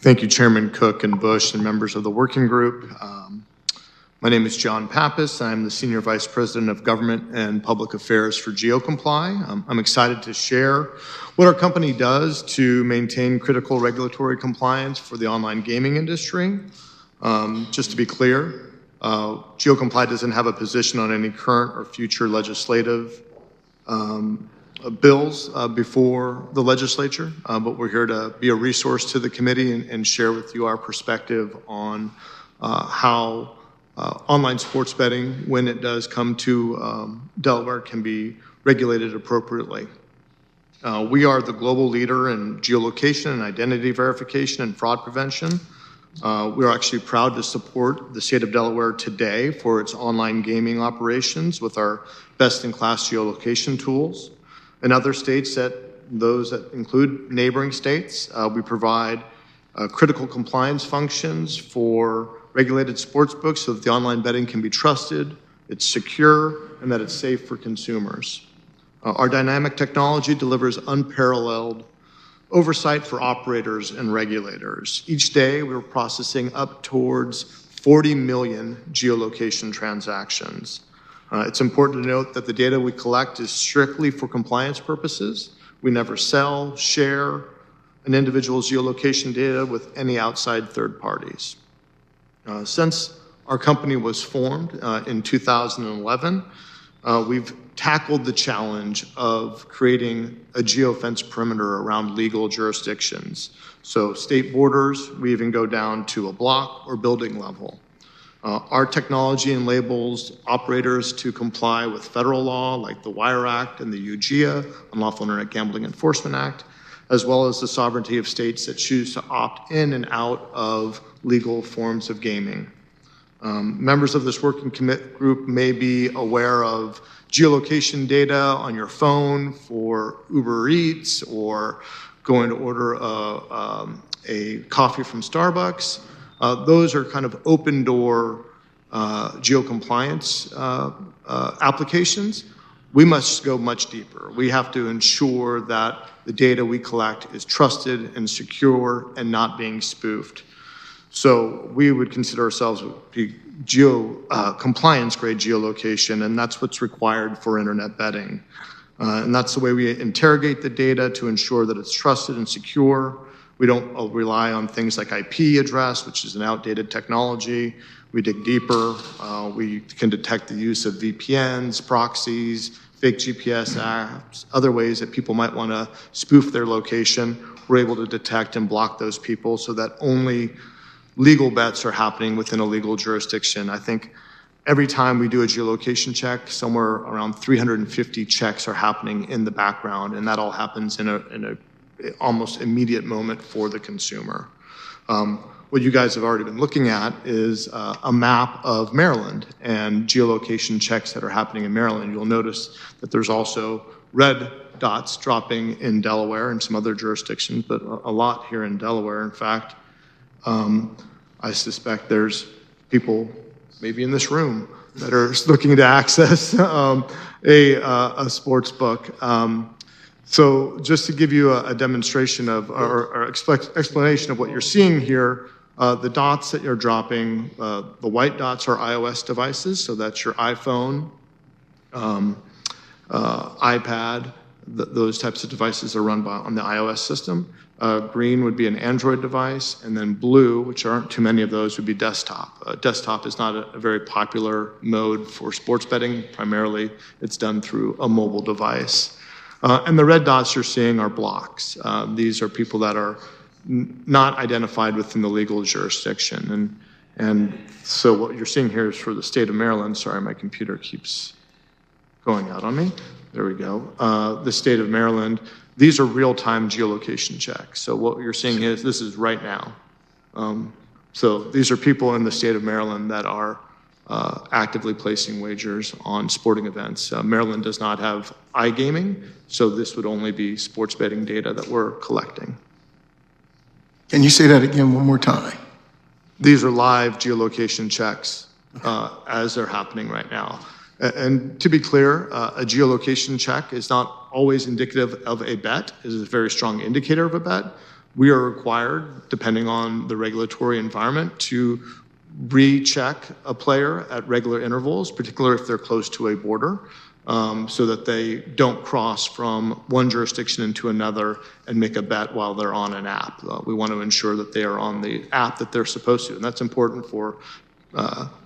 Thank you, Chairman Cook and Bush and members of the working group. My name is John Pappas. I'm the Senior Vice President of Government and Public Affairs for GeoComply. I'm excited to share what our company does to maintain critical regulatory compliance for the online gaming industry. Just to be clear, GeoComply doesn't have a position on any current or future legislative bills before the legislature, but we're here to be a resource to the committee and share with you our perspective on how online sports betting, when it does come to Delaware, can be regulated appropriately. We are the global leader in geolocation and identity verification and fraud prevention. We are actually proud to support the state of Delaware today for its online gaming operations with our best-in-class geolocation tools. In other states, those that include neighboring states, we provide critical compliance functions for regulated sports books so that the online betting can be trusted, it's secure, and that it's safe for consumers. Our dynamic technology delivers unparalleled oversight for operators and regulators. Each day, we're processing up towards 40 million geolocation transactions. It's important to note that the data we collect is strictly for compliance purposes. We never sell, share an individual's geolocation data with any outside third parties. Since our company was formed in 2011, we've tackled the challenge of creating a geofence perimeter around legal jurisdictions. So state borders, we even go down to a block or building level. Our technology enables operators to comply with federal law like the Wire Act and the UGIA, Unlawful Internet Gambling Enforcement Act, as well as the sovereignty of states that choose to opt in and out of legal forms of gaming. Members of this working group may be aware of geolocation data on your phone for Uber Eats or going to order a coffee from Starbucks. Those are kind of open door geocompliance applications. We must go much deeper. We have to ensure that the data we collect is trusted and secure and not being spoofed. So we would consider ourselves compliance grade geolocation, and that's what's required for internet betting. And that's the way we interrogate the data to ensure that it's trusted and secure. We don't rely on things like IP address, which is an outdated technology. We dig deeper. We can detect the use of VPNs, proxies, fake GPS apps, other ways that people might want to spoof their location. We're able to detect and block those people so that only legal bets are happening within a legal jurisdiction. I think every time we do a geolocation check, somewhere around 350 checks are happening in the background, and that all happens in a almost immediate moment for the consumer. What you guys have already been looking at is a map of Maryland and geolocation checks that are happening in Maryland. You'll notice that there's also red dots dropping in Delaware and some other jurisdictions, but a lot here in Delaware. In fact, I suspect there's people maybe in this room that are looking to access a sports book. So just to give you a demonstration of, or explanation of what you're seeing here, the dots that you're dropping, the white dots are iOS devices, so that's your iPhone, iPad, those types of devices are run on the iOS system. Green would be an Android device, and then blue, which aren't too many of those, would be desktop. Desktop is not a very popular mode for sports betting. Primarily, it's done through a mobile device. And the red dots you're seeing are blocks. These are people that are not identified within the legal jurisdiction. And so what you're seeing here is for the state of Maryland. Sorry, my computer keeps going out on me. There we go. The state of Maryland, these are real-time geolocation checks. So what you're seeing is, this is right now. So these are people in the state of Maryland that are actively placing wagers on sporting events. Maryland does not have iGaming, so this would only be sports betting data that we're collecting. Can you say that again one more time? These are live geolocation checks as they're happening right now. And to be clear, a geolocation check is not always indicative of a bet. It is a very strong indicator of a bet, we are required, depending on the regulatory environment, to recheck a player at regular intervals, particularly if they're close to a border, so that they don't cross from one jurisdiction into another and make a bet while they're on an app. We want to ensure that they are on the app that they're supposed to, and that's important for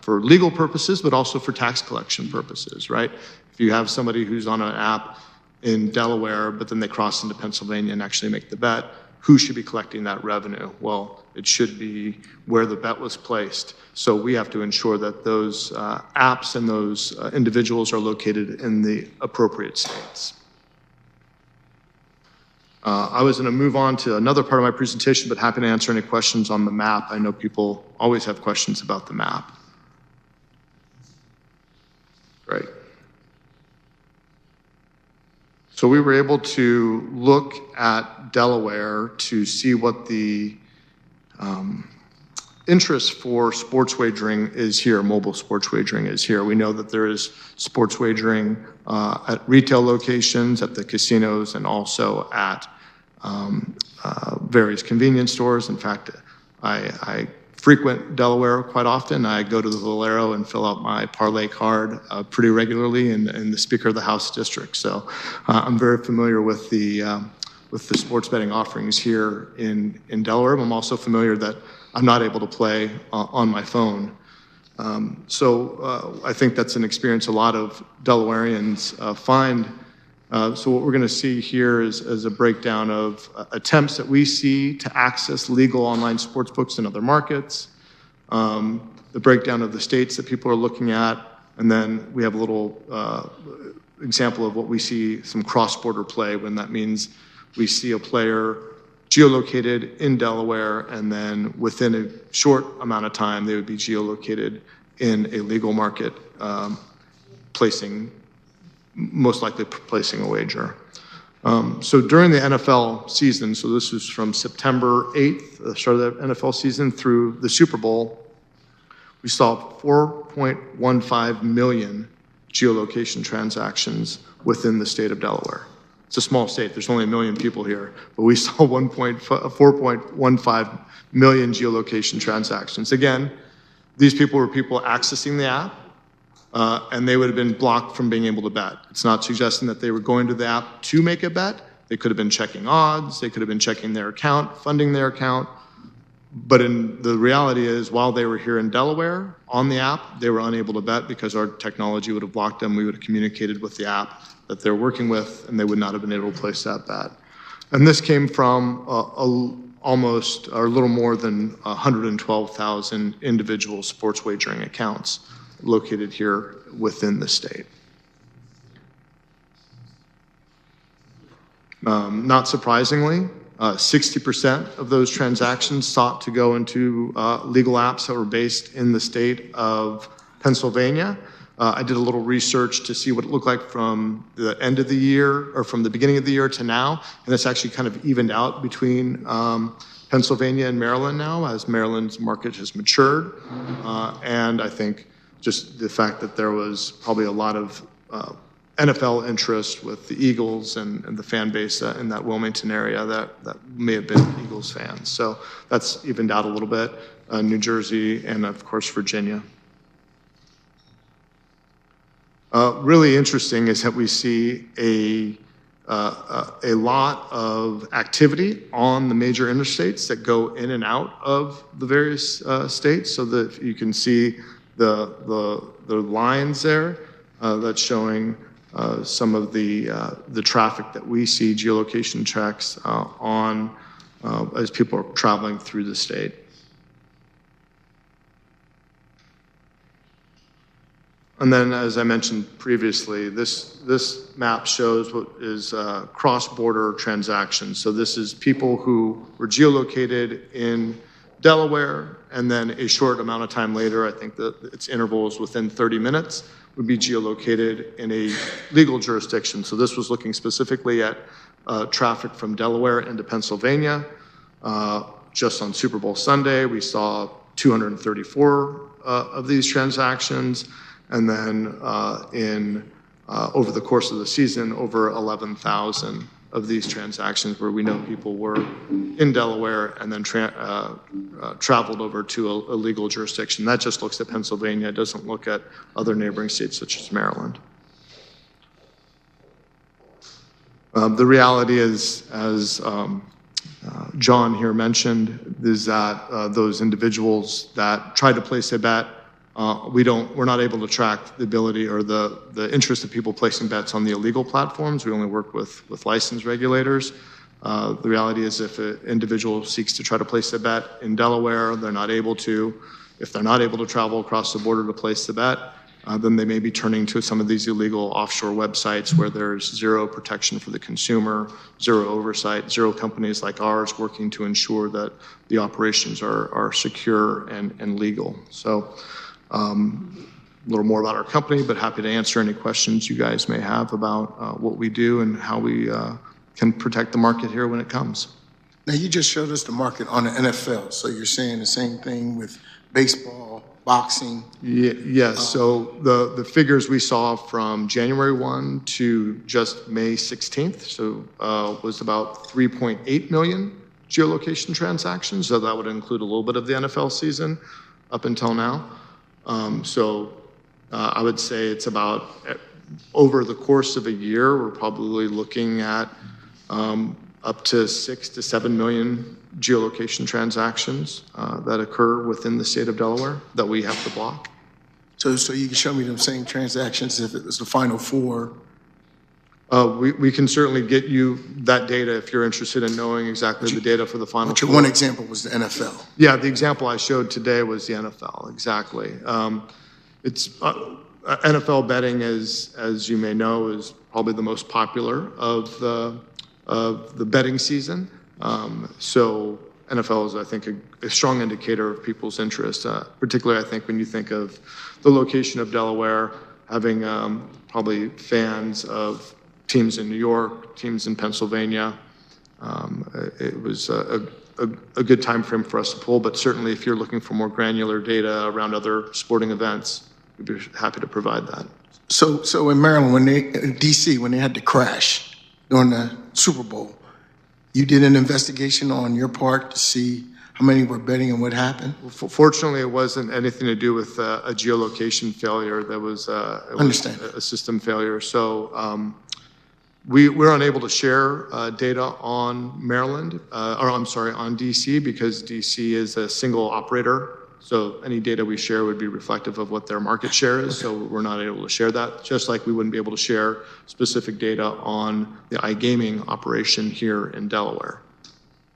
legal purposes, but also for tax collection purposes, right? If you have somebody who's on an app in Delaware, but then they cross into Pennsylvania and actually make the bet, who should be collecting that revenue? Well, it should be where the bet was placed. So we have to ensure that those apps and those individuals are located in the appropriate states. I was going to move on to another part of my presentation, but happy to answer any questions on the map. I know people always have questions about the map. Great. So we were able to look at Delaware to see what the interest for sports wagering is here, mobile sports wagering is here. We know that there is sports wagering at retail locations, at the casinos, and also at various convenience stores. In fact, I frequent Delaware quite often. I go to the Valero and fill out my parlay card pretty regularly in the Speaker of the House district. So I'm very familiar with the sports betting offerings here in Delaware. I'm also familiar that I'm not able to play on my phone. So I think that's an experience a lot of Delawareans find. So what we're going to see here is a breakdown of attempts that we see to access legal online sports books in other markets, the breakdown of the states that people are looking at, and then we have a little example of what we see some cross-border play, when that means we see a player geolocated in Delaware, and then within a short amount of time, they would be geolocated in a legal market, most likely placing a wager. So during the NFL season, so this was from September 8th, the start of the NFL season, through the Super Bowl, we saw 4.15 million geolocation transactions within the state of Delaware. It's a small state, there's only 1 million people here, but we saw 4.15 million geolocation transactions. Again, these people were people accessing the app, and they would have been blocked from being able to bet. It's not suggesting that they were going to the app to make a bet. They could have been checking odds, they could have been checking their account, funding their account, but the reality is, while they were here in Delaware on the app, they were unable to bet because our technology would have blocked them. We would have communicated with the app that they're working with, and they would not have been able to place that bet. And this came from almost, or a little more than 112,000 individual sports wagering accounts located here within the state. Not surprisingly, 60% of those transactions sought to go into legal apps that were based in the state of Pennsylvania. I did a little research to see what it looked like from the end of the year, or from the beginning of the year to now, and it's actually kind of evened out between Pennsylvania and Maryland now, as Maryland's market has matured. And I think just the fact that there was probably a lot of NFL interest with the Eagles and the fan base in that Wilmington area that may have been Eagles fans. So that's evened out a little bit. New Jersey and, of course, Virginia. Really interesting is that we see a lot of activity on the major interstates that go in and out of the various states, so that you can see the lines there that's showing some of the traffic that we see, geolocation checks on as people are traveling through the state. And then, as I mentioned previously, this map shows what is cross-border transactions. So this is people who were geolocated in Delaware, and then a short amount of time later, I think that its intervals within 30 minutes, would be geolocated in a legal jurisdiction. So this was looking specifically at traffic from Delaware into Pennsylvania. Just on Super Bowl Sunday, we saw 234 of these transactions. And then over the course of the season, over 11,000 of these transactions where we know people were in Delaware and then traveled over to a legal jurisdiction. That just looks at Pennsylvania. It doesn't look at other neighboring states such as Maryland. The reality is, as John here mentioned, is that those individuals that try to place a bet, we're not able to track the ability or the interest of people placing bets on the illegal platforms. We only work with licensed regulators. The reality is if an individual seeks to try to place a bet in Delaware, they're not able to. If they're not able to travel across the border to place the bet, then they may be turning to some of these illegal offshore websites where there's zero protection for the consumer, zero oversight, zero companies like ours working to ensure that the operations are secure and legal. So a little more about our company, but happy to answer any questions you guys may have about what we do and how we can protect the market here when it comes. Now, you just showed us the market on the NFL, so you're saying the same thing with baseball, boxing? Yes, so the figures we saw from January 1 to just May 16th, so was about 3.8 million geolocation transactions, so that would include a little bit of the NFL season up until now. I would say it's about, over the course of a year, we're probably looking at up to 6 to 7 million geolocation transactions that occur within the state of Delaware that we have to block. So you can show me them same transactions if it was the Final Four? We can certainly get you that data if you're interested in knowing exactly the data for the Final Four. One example was the NFL. Yeah, the example I showed today was the NFL, exactly. It's NFL betting, as you may know, is probably the most popular of the betting season. So NFL is, I think, a strong indicator of people's interest, particularly, I think, when you think of the location of Delaware, having probably fans of teams in New York, teams in Pennsylvania. It was a good time frame for us to pull, but certainly if you're looking for more granular data around other sporting events, we'd be happy to provide that. So in Maryland, in DC, when they had the crash during the Super Bowl, you did an investigation on your part to see how many were betting and what happened? Well, fortunately, it wasn't anything to do with a geolocation failure. There was, a system failure. So we're unable to share data on Maryland, on DC, because DC is a single operator. So any data we share would be reflective of what their market share is. So we're not able to share that, just like we wouldn't be able to share specific data on the iGaming operation here in Delaware.